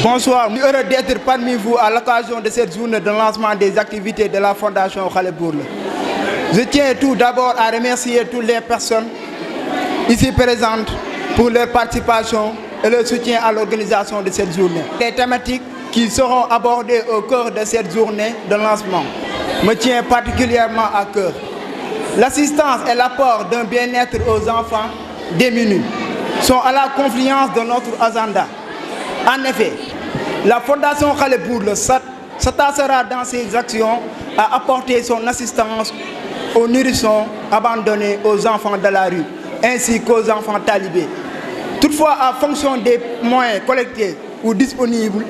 Bonsoir, je suis heureux d'être parmi vous à l'occasion de cette journée de lancement des activités de la Fondation Khalé Bourle. Je tiens tout d'abord à remercier toutes les personnes ici présentes pour leur participation et leur soutien à l'organisation de cette journée. Les thématiques qui seront abordées au cœur de cette journée de lancement me tiennent particulièrement à cœur. L'assistance et l'apport d'un bien-être aux enfants démunis sont à la confluence de notre agenda. En effet, la Fondation Khalé Bourle s'attachera dans ses actions à apporter son assistance aux nourrissons abandonnés aux enfants de la rue, ainsi qu'aux enfants talibés. Toutefois, en fonction des moyens collectés ou disponibles,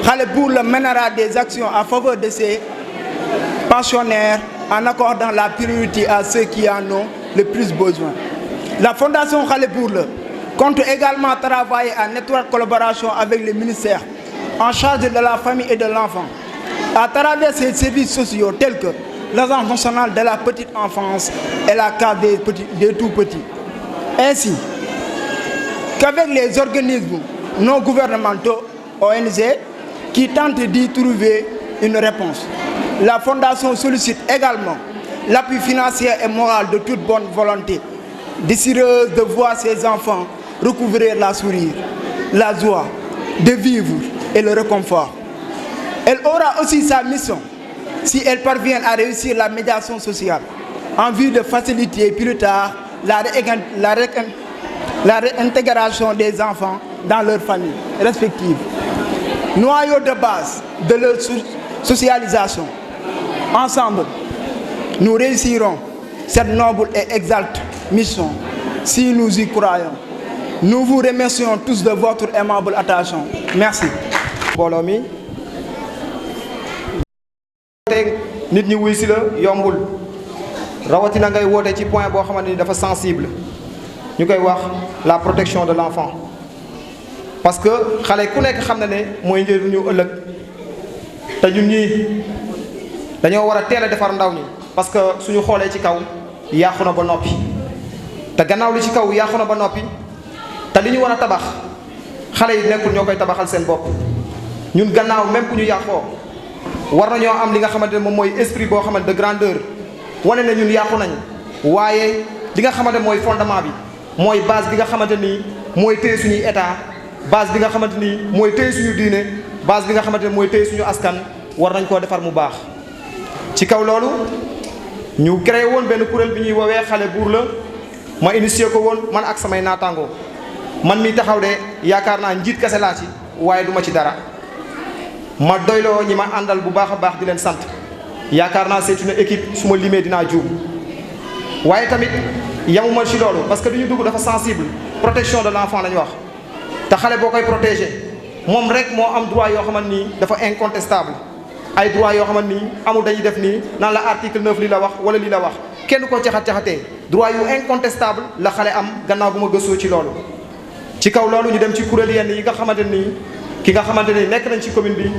Khalé Bourle mènera des actions en faveur de ses pensionnaires en accordant la priorité à ceux qui en ont le plus besoin. La Fondation Khalé Bourle compte également travailler en étroite collaboration avec les ministères en charge de la famille et de l'enfant, à travers ses services sociaux tels que l'Agence nationale de la petite enfance et la case des tout-petits, ainsi qu'avec les organismes non gouvernementaux, ONG, qui tentent d'y trouver une réponse. La Fondation sollicite également l'appui financier et moral de toute bonne volonté, désireuse de voir ses enfants recouvrir la sourire, la joie de vivre et le réconfort. Elle aura aussi sa mission si elle parvient à réussir la médiation sociale en vue de faciliter plus tard la réintégration des enfants dans leurs familles respectives. Noyau de base de leur socialisation. Ensemble, nous réussirons cette noble et exalte mission si nous y croyons. Nous vous remercions tous de votre aimable attention. Merci. mbooloo mi nit ñi wuy si la yombul rawatina ngay woote ci point boo xamante ni dafa sensible ñu koy wax la protection de l'enfant parce que xale ku nekk xam na ne mooy njëriñu ëllëg te ñun ñii dañoo war a teel a defar ndaw ñi parce que suñu xoolee ci kaw yàqu na ba noppi te gannaaw li ci kaw yàqu na ba noppi te li ñu war a tabax xale yi nekkul ñoo koy tabaxal seen bopp ñun gannaaw même bu ñu yàqoo war nañoo am li nga xamante ne moom mooy esprit boo xamante de grandeur wane ne ñun yàqu nañ waaye li nga xamante mooy fondement bi mooy base bi nga xamante ni mooy téye suñuy état base bi nga xamante ni mooy téye suñu diine base bi nga xamante ne mooy téye suñu askan war nañ koo defar mu baax. ci kaw loolu ñu créé woon benn kuréel bi ñuy woowee Khalé Bourle ma initié ko woon man ak samay naataangoo man mi taxaw de yaakaar naa njiit kese laa ci waaye duma ci dara ma doyloo ñi ma àndal bu baax a baax di leen sant yaakaar naa c'est une équipe su ma limee dinaa juum waaye tamit yamuma ci loolu parce que du ñu dugg dafa sensible protection de l'enfant la ñu wax te xale boo koy protéger moom rek moo am droit yoo xamante ni dafa incontestable ay droit yoo xamante ni amul dañuy def nii naan la article 9 lii la wax wala lii la wax kenn ko caxat-caxatee droit yu incontestable la xale am gannaaw bu ma gëstoo ci loolu ci kaw loolu ñu dem ci kuréel yenn yi nga xamante ni ki nga xamante ni nekk nañ ci commune bi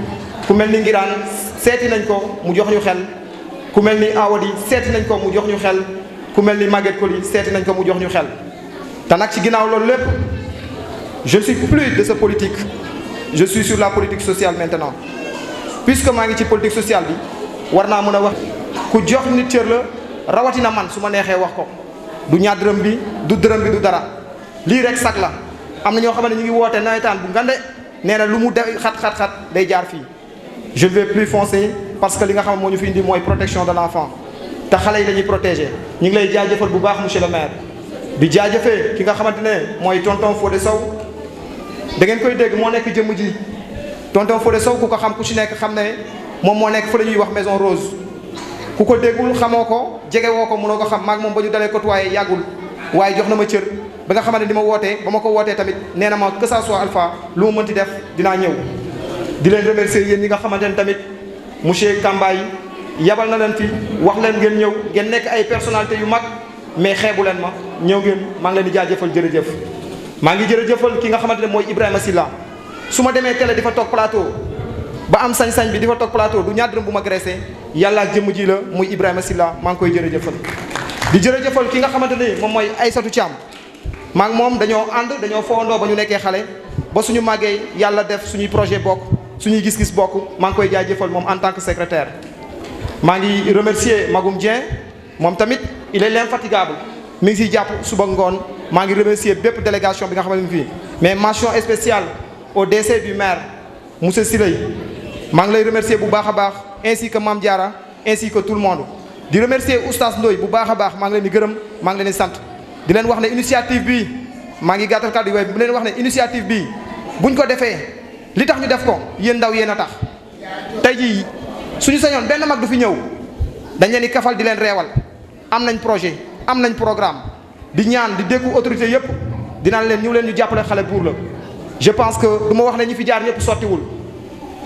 ku mel ni Ngiraan seeti nañ ko mu jox ñu xel ku mel ni Awadi seeti nañ ko mu jox ñu xel ku mel ni Maguette Koli seeti nañ ko mu jox ñu xel te nag ci ginnaaw loolu lépp je ne suis plus de ce politique je suis sur la politique sociale maintenant puisque maa ngi ci politique sociale bi war naa mën a wax ku jox nit cër la rawatina man su ma neexee wax ko du ñaar dërëm bi du dërëm bi du dara lii rek sax la am na ñoo xamante ne ñu ngi woote nawetaan bu ngande nee na lu mu de xat day jaar fii je ne vais plus foncer parce que li nga xam moo ñu fi indi mooy protection de l'enfant te xale yi dañuy protéger ñu ngi lay jaajëfal bu baax monsieur le maire di jaajëfee ki nga xamante ne mooy tonton Fodé Sow da ngeen koy dégg moo nekk jëmm ji tonton Fodé Sow ku ko xam ku ci nekk xam ne moom moo nekk fa la ñuy wax maison rose ku ko déggul xamoo ko jegewoo ko mënoo ko xam maag moom ba ñu dalee côtoyer yàggul waaye jox na ma cër ba nga xamante ni ma wootee ba ma ko wootee tamit nee na ma que ça soit alpha lu ma mënti def dinaa ñëw di leen remercier yéen ñi nga xamante ne tamit monsieur Kambaye yabal na leen fi wax leen ngeen ñëw ngeen nekk ay personnalité yu mag mais xeebu leen ma ñëw ngeen maa ngi leen di jaajëfal jërëjëf maa ngi jërëjëfal ki nga xamante ne mooy Ibrahima Silla su ma demee télé di fa toog plateau ba am sañ-sañ bi di fa toog plateau du ñaar dërëm bu ma graissé yàlla ak jëmm ji la muy Ibrahima Silla maa ngi koy jërëjëfal di jërëjëfal ki nga xamante ne moom mooy Aïssatou Thiam maa ngi moom dañoo ànd dañoo fowandoo ba ñu nekkee xale ba suñu màggee yàlla def suñuy projet bokk suñuy gis-gis bokk maa ngi koy jaajëfal moom en tant que secrétaire. maa ngi remercier Magoum Dieng moom tamit il est l'infatigable mi ngi siy jàpp suba ngoon maa ngi remercier bépp délégation bi nga xamante ni fii mais mention spéciale au décès du maire monsieur Siley maa ngi lay remercier bu baax a baax ainsi que Mame Diarra ainsi que tout le monde di remercier Oustaz Ndoye bu baax a baax maa ngi leen di gërëm maa ngi leen di sant di leen wax ne initiative bi maa ngi gàttal kàddu yi waaye bu leen wax ne initiative bi buñ ko defee li tax ñu def ko yéen ndaw yéen a tax tey jii suñu sañoon benn mag du fi ñëw dañ leen di kafal di leen reewal am nañ projet am nañ programme di ñaan di déggu autorité yëpp dinaan leen ñëw leen ñu jàppale xale buur la je pense que du ma wax ne ñi fi jaar ñëpp sottiwul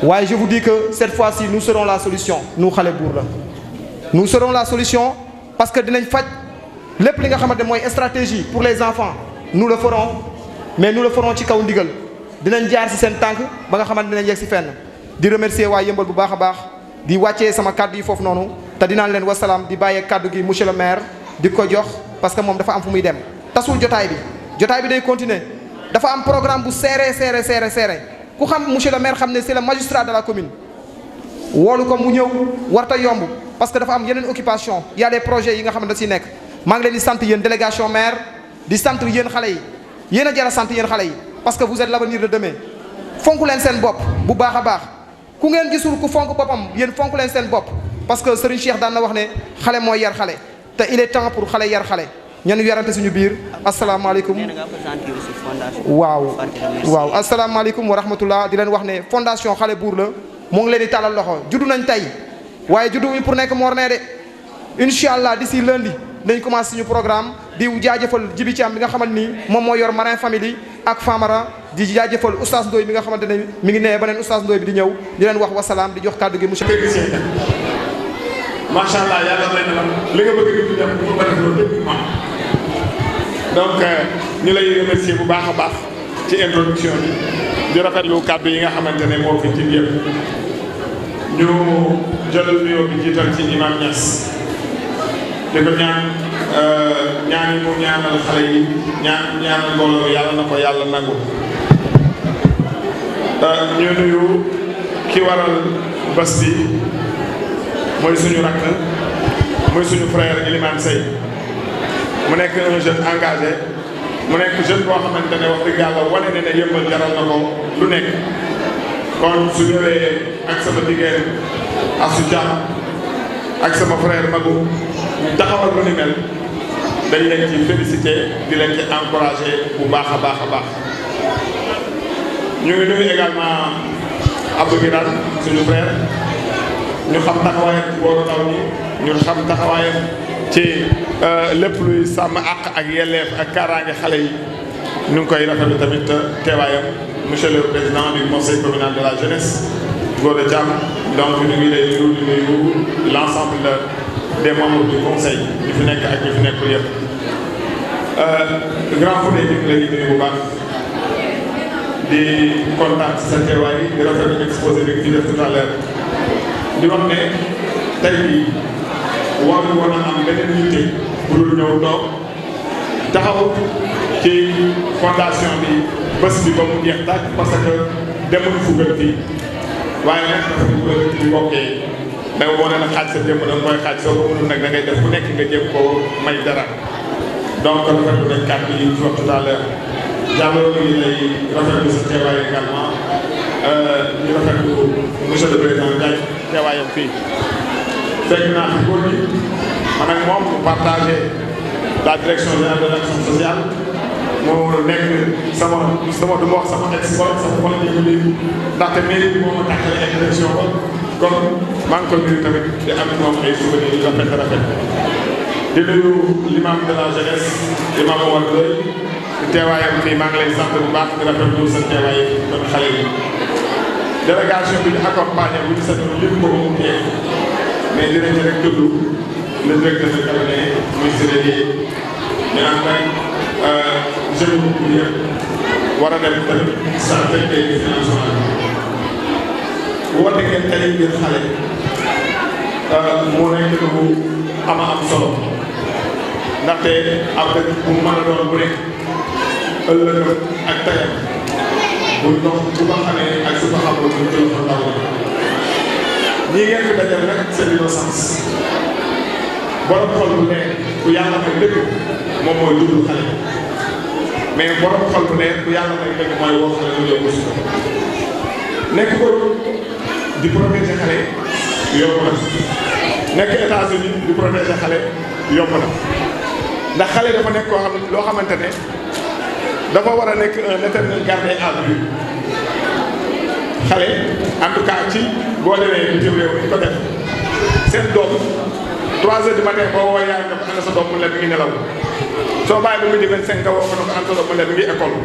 waaye je vous dis que cette fois-ci nous serons la solution nous xale buur la nous serons la solution parce que dinañ faj lépp li nga xamante mooy stratégie pour les enfants nous le ferons mais nous le ferons ci kaw ndigal dinañ jaar ci seen tànk ba nga xamante dinañ yegg ci fenn di remercier waa Yëmbal bu baax a baax di wàccee sama kaddu yi foofu noonu te dinaan leen wasalaam di bàyyee kaddu gi monsieur le maire di ko jox parce que moom dafa am fu muy dem tasul jotaay bi day continuer dafa am programme bu serré ku xam monsieur le maire xam ne c'est le magistrat de la commune woolu ko mu ñëw warta yomb parce que dafa am yeneen occupation y a des projets yi nga xam ne da si nekk maa ngi leen di sant yéen délégation maire di sant yéen xale yi yéen a jar a sant yéen xale yi parce que vous êtes l'avenir de demain fonk leen seen bopp bu baax a baax ku ngeen gisul ku fonk boppam yéen fonk leen seen bopp parce que Serigne Cheikh daan na wax ne xale mooy yar xale te il est temps pour xale yar xale ñanu yarante suñu biir asalaamaaleykum waaw asalaamaaleykum wa rahmatullah di leen wax ne fondation xale buur la moo ngi leen di tàllal loxo juddu nañ tey waaye juddu wuñ pour nekk morne de incha allah d'ici lundi dañ commencé suñu programme di jaajëfal Jibi Thiam bi nga xamante ni moom moo yor Marin Family ak Famara di jaajëfal Oustaz Ndoye bi nga xamante ne mi ngi nee beneen Oustaz Ndoye bi di ñëw di leen wax wasalaam di jox kàddu gi monsieur macha allah yàlla may na la li nga bëgg di def bu ko def loolu lépp donc ñu lay remercier bu baax a baax ci introduction bi di rafetlu kàddu yi nga xamante ne moo fi ci yëpp ñu jël nuyoo bi jiital ci imam Niass di ko ñaan ñaan yi mu ñaanal xale yi ñaanal mbooloo yàlla na ko yàlla nangu ñu nuyu ki waral bés bi mooy suñu rakk mooy suñu frère Elimane Seye mu nekk un jeune engagé mu nekk jeune boo xamante ne wax dëgg yàlla wane ne ne Yëmbal jaral na ko lu nekk kon su ñëwee ak sama jigéen Assou Dia ak sama frère Magou taxawal lu ni mel dañ leen ci félicité di leen ci encouragé bu baax a baax a baax ñu ngi nuyu également Abdou Birane suñu frère ñu xam taxawaayam ci booru ndaw ñi ñu xam taxawaayam ci lépp luy sàmm àq ak yelleef ak kaaraange xale yi ñu ngi koy rafetlu tamit teewaayam monsieur le président du conseil communal de la jeunesse Gora Thiam donc ñu ngi lay nuyu di nuyu l'ensemble des membres du conseil ñi fi nekk ak ñi fi nekkul yëpp grand Fodé ñu ngi lay nuyu bu baax di kontaan ci sa teewaay di rafetlu exposé bi nga fi def tout à l'heure di wax ne tey bii waruñu woon a am beneen yitte bu dul ñëw toog taxaw ci fondation bi bés bi ba mu jeex tàkk parce que demuñu fugal fii waaye nag dafa ñu bëgg ci bokkee da nga wane na xaaj sa jëmm da nga koy xaaj soo ko mënul nag da ngay def ku nekk nga jéem koo may dara donc rafetlu nañ kàddu yi ci wax tout à l'heure jàlloo ngi lay rafetlu sa teewaay également ñu rafetlu monsieur le président Ndiaye teewaayam fii fekk naa fi góor gi man ak moom mu partagé la direction générale de l'action sociale moo nekk sama du ma wax sama ex-collègue sama collègue yi léegi ndaxte mairie bi moo ma tàkkale ak direction ba kon maa ngi ko nuyu tamit di am moom ay souvenirs yu rafet di nuyu l'imam de la jeunesse imam Omar Ndoye di teewaayam fii maa ngi lay sant bu baax di rafetlu sa teewaay doon xale yi délégation bi ñu accompagné bu ñu seetlu lépp ko mu teew mais dinañ rek tudd le directeur de cabinet muy Sénégal ñu ànd ak jeune bu yëpp war a dem tamit santé et financement woote ngeen tey ngir xale mu nekk lu ama am solo ndaxte ab dëkk bu mën a doon bu nekk ëllëgam ak tayam bu ndox bu ko xamee ak su ko xamul bu jël ko ndaw ñii ngeen fi dajal nag c'est l'innocence borom xol bu leer ku yàlla may dëgg moom mooy dund xale mais borom xol bu leer ku yàlla may dëgg mooy woo xale lu yóbbu si ko nekk ko di protéger xale yomb na nekk États-Unis di protéger xale yomb na ndax xale dafa nekk koo xam loo xamante ne dafa war a nekk un éternel gardien à vue xale en tout cas ci boo demee bitim réew mi ko def seen doom 3 heures du matin boo woo yaay ne ko ana sa doom mu ne mi ngi nelaw soo bàyyi ba midi 25 nga woo ko ne ko ana sa doom mu ne mi ngi école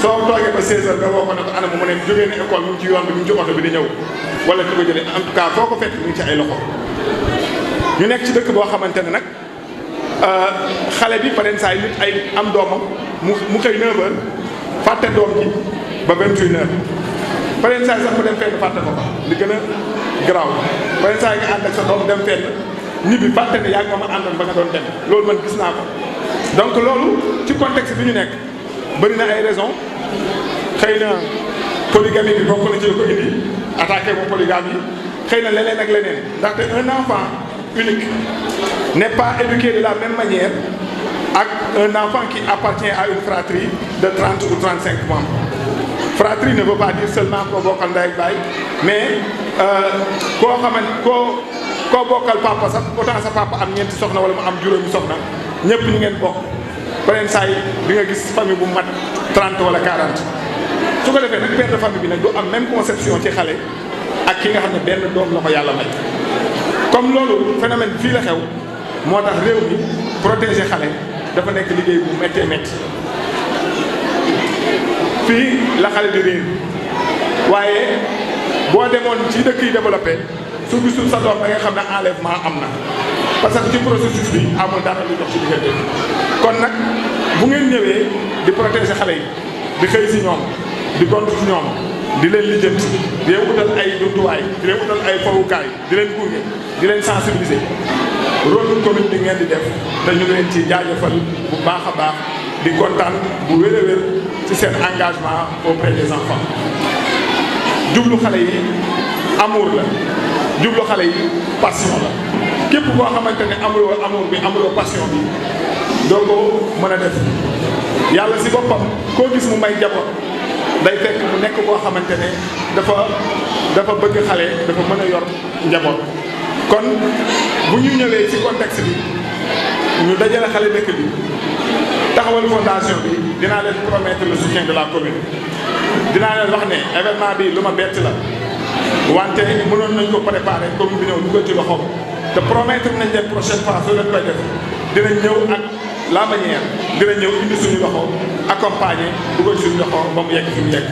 soo toogee ba 16 heures nga woo ko ne ko ana mu ne jógee na école mu ngi ci yoon bi mu ngi ci oto bi di ñëw wala di ko jëlee en tout cas foo ko fekk mu ngi ci ay loxo ñu nekk ci dëkk boo xamante ne nag xale bi par exemple saa yi nit ay am doomam mu xëy 9 heures fàtte doom ji ba 21 heures par exemple saa yi sax mu dem fenn fàtte ko fa li gën a garaaw par exemple saa yi nga ànd ak sa doom dem fenn ñibbi fàtte ne yaa ngi moom a àndoon ba nga doon dem loolu man gis naa ko donc loolu ci contexte bi ñu nekk bëri na ay raisons xëy na polygamie bi bokk na ci ko indi attaqué mo polygamie yi xëy na leneen ak leneen ndaxte un enfant unique n'est pas éduqué de la même manière ak un enfant qui appartient à une fratrie de 30 ou 35 membres. Fratrie ne veut pas dire seulement koo bokkal ndey ak baay mais koo xamante koo bokkal papa sax autant sa papa am ñeenti soxna wala mu am juróomi soxna ñëpp ñu ngeen bokk beneen saa yi di nga gis famille bu mat 30 wala 40 su ko defee nag père de famille bi nag du am même conception ci xale ak ki nga xam ne benn doom la ko yàlla may. comme loolu phénomène fii la xew moo tax réew mi protéger xale dafa nekk liggéey bu méttee métti fii la xale di réer waaye boo demoon ci dëkk yi développé su gisul sa doom da nga xam ne enlèvement am na parce que ci processus bi amul dara lu dox ci diggante kon nag bu ngeen ñëwee di protéger xale yi di xëy si ñoom di gont ci ñoom di leen lijjanti di leen utal ay jumtuwaay di leen utal ay fowukaay di leen gunge di leen sensibiliser rôle commune bi ngeen di def te ñu leen ci jaajëfal bu baax a baax di kontaan bu wér a wér ci seen engagement auprès des enfants jublu xale yi amour la jublu xale yi passion la képp koo xamante ne amuloo amour bi amuloo passion bi doo ko mën a def yàlla si boppam koo gis mu may njaboot day fekk mu nekk koo xamante ne dafa bëgg xale dafa mën a yor njaboot kon bu ñu ñëwee ci contexte bi ñu dajale xale dëkk bi taxawal fondation bi dinaa leen promettre le soutien de la commune dinaa leen wax ne événement bi lu ma bett la wante mënoon nañ ko préparer commune bi ñëw dugal ci loxoom te promettre nañ leen prochaine fois soo leen koy def dinañ ñëw ak la manière dinañ ñëw indi suñu loxo accompagner dugal suñu loxo ba mu yegg fi mu yegg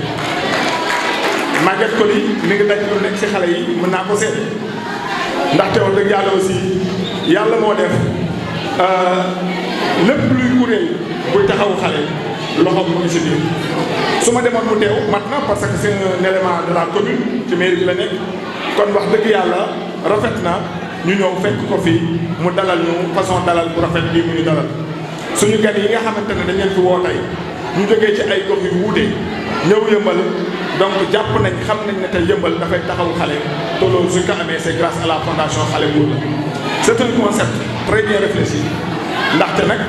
Maguette Coly mi ngi daj lu nekk ci xale yi mën naa ko seet ndaxte wax dëgg yàlla aussi yàlla moo def lépp luy kuréel buy taxawu xale loxoom mu ngi si biir su ma demoon mu teew mat na parce que c'est un élément de la commune ci mairie bi la nekk kon wax dëgg yàlla rafet na ñu ñëw fekk ko fii mu dalal ñu façon dalal bu rafet bii mu ñu dalal suñu gan yi nga xamante ne dañ leen fi woo tey ñu jógee ci ay gox yu wuute ñëw yëmbal donc jàpp nañ xam nañ ne tey yëmbal dafay taxawu xale te loolu suñ ko amee c'est grâce à la fondation Xale Buur la c'est un concept très bien réfléchi ndaxte nag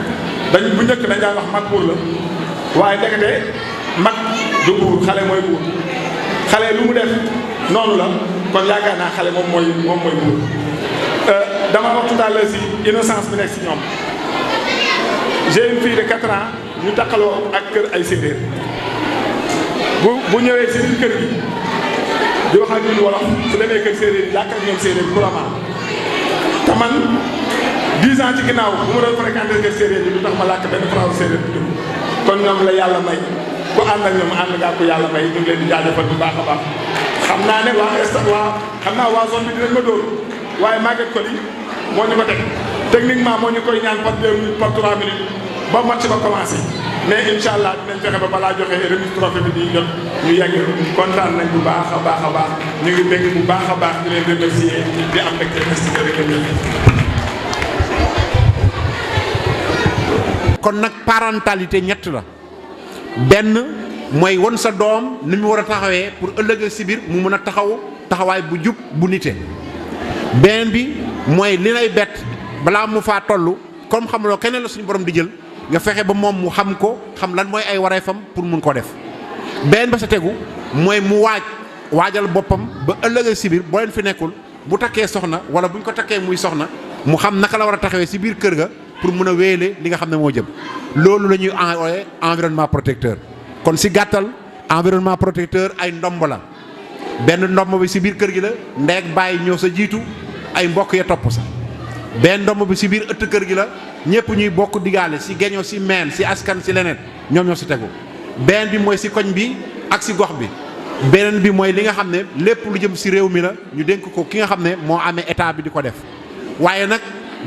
dañ bu njëkk dañ daan wax mag buur la waaye ndekete mag du buur xale mooy buur xale lu mu def noonu la kon yaakaar naa xale moom mooy buur dama wax tout à l'heure si innocence bi nekk si ñoom j'ai une fille de 4 ans ñu takkaloo ak kër ay séeréer bu ñëwee si biir kër gi di wax ak ñun wolof su demee kër séeréer yi làkk ak ñoom séeréer couramment te man 10 ans ci ginnaaw bu ma doon fréquenté kër séeréer yi du tax ma làkk benn phrase séeréer bi kon ñoom la yàlla may ku ànd ak ñoom ànd ngaa ko yàlla may ñu ngi leen di jaajëfal bu baax a baax xam naa ne waa zone bi dinañ ma dóor waaye Maguette Coly moo ñu ko teg techniquement moo ñu koy ñaan par 2 minutes par 3 minutes ba match ba commencé mais incha allah dinañ fexe ba balaa joxe remise trophée bi di jot ñu yegg kontaan nañ bu baax a baax a baax ñu ngi dégg bu baax a baax di leen remercier di am mbégte merci jërëjëf. kon nag parentalité ñett la benn mooy won sa doom ni mu war a taxawee pour ëllëg si biir mu mën a taxawaay bu jub bu nite. beneen bi mooy li lay bett balaa mu faa toll comme xamuloo keneen la suñu borom di jël nga fexe ba moom mu xam ko xam lan mooy ay wareefam pour mun ko def. beneen ba sa tegu mooy mu waajal boppam ba ëllëg si biir boo leen fi nekkul bu takkee soxna wala buñ ko takkee muy soxna mu xam naka la war a taxawee si biir kër ga pour mun a wéyale li nga xam ne moo jëm. loolu la ñuy envoyé environnement protecteur. kon si gàttal environnement protecteur ay ndomb la benn ndomb bi si biir kër gi la ndeeg bàyyi ñëw sa jiitu ay mbokk ya topp sa benn ndomb bi si biir ëtt kër gi la ñëpp ñuy bokk digaale si geño si meen si askan si leneen ñoom ñoo si tegu. beneen bi mooy si koñ bi ak si gox bi beneen bi mooy li nga xam ne lépp lu jëm si réew mi la ñu dénk ko ki nga xam ne moo amee état bi di ko def waaye nag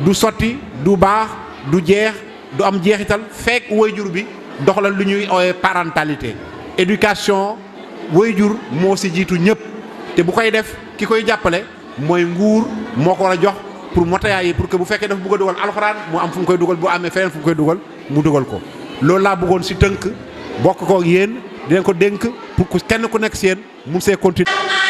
du sotti du baax du jeex du am jeexital fekk waajur bi doxalal lu ñuy ooyee parentalité. éducation waajur moo si jiitu ñëpp te bu koy def ki koy jàppale mooy nguur moo ko war a jox pour motayaay yi pour que bu fekkee dafa bëgg a dugal alxuraan mu am fu mu koy dugal bu amee feneen fu mu koy dugal mu dugal ko. loolu laa bëggoon si tënk bokk ko yéen dinañ ko dénk pour ku kenn ku nekk si yéen mun see continuer.